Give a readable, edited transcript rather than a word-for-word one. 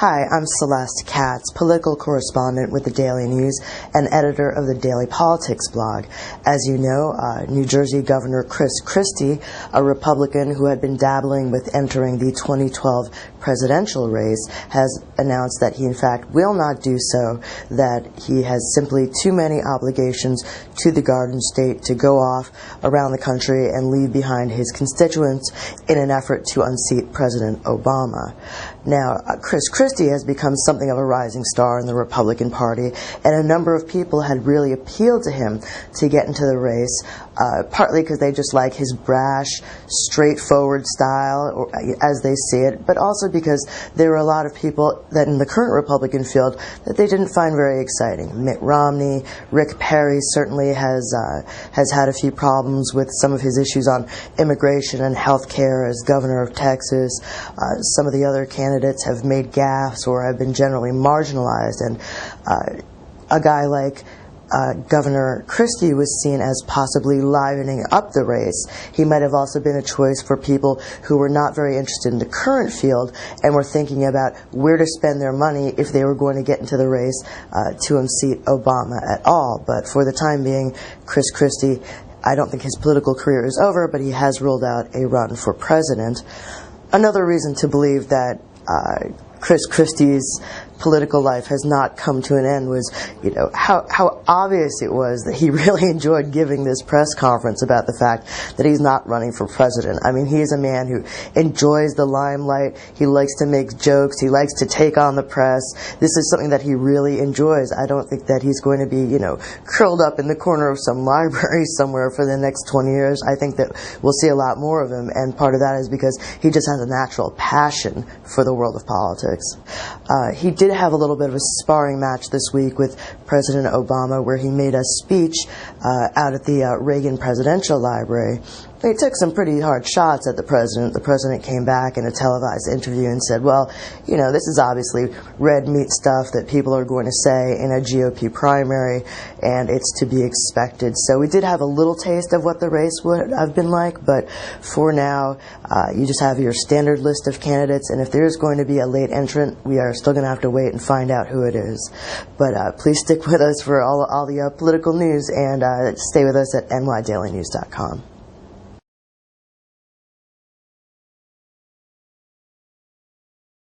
Hi, I'm Celeste Katz, political correspondent with the Daily News and editor of the Daily Politics blog. As you know, New Jersey Governor Chris Christie, a Republican who had been dabbling with entering the 2012 presidential race, has announced that he in fact will not do so, that he has simply too many obligations to the Garden State to go off around the country and leave behind his constituents in an effort to unseat President Obama. Now, Chris Christie has become something of a rising star in the Republican Party, and a number of people had really appealed to him to get into the race, partly because they just like his brash, straightforward style, as they see it, but also because there were a lot of people that in the current Republican field that they didn't find very exciting. Mitt Romney, Rick Perry certainly has had a few problems with some of his issues on immigration and health care as governor of Texas. Some of the other candidates have made gaffes or have been generally marginalized, and a guy like Governor Christie was seen as possibly livening up the race. He might have also been a choice for people who were not very interested in the current field and were thinking about where to spend their money if they were going to get into the race to unseat Obama at all. But for the time being, Chris Christie, I don't think his political career is over, but he has ruled out a run for president. Another reason to believe that Chris Christie's political life has not come to an end was, how obvious it was that he really enjoyed giving this press conference about the fact that he's not running for president. I mean, he is a man who enjoys the limelight. He likes to make jokes. He likes to take on the press. This is something that he really enjoys. I don't think that he's going to be, curled up in the corner of some library somewhere for the next 20 years. I think that we'll see a lot more of him, and part of that is because he just has a natural passion for the world of politics. He did have a little bit of a sparring match this week with President Obama, where he made a speech out at the Reagan Presidential Library. He took some pretty hard shots at the president. The president came back in a televised interview and said, well, this is obviously red meat stuff that people are going to say in a GOP primary, and it's to be expected. So we did have a little taste of what the race would have been like, but for now, you just have your standard list of candidates, and if there is going to be a late entrant, we are still going to have to wait and find out who it is. But please stick with us for all the political news, and stay with us at nydailynews.com.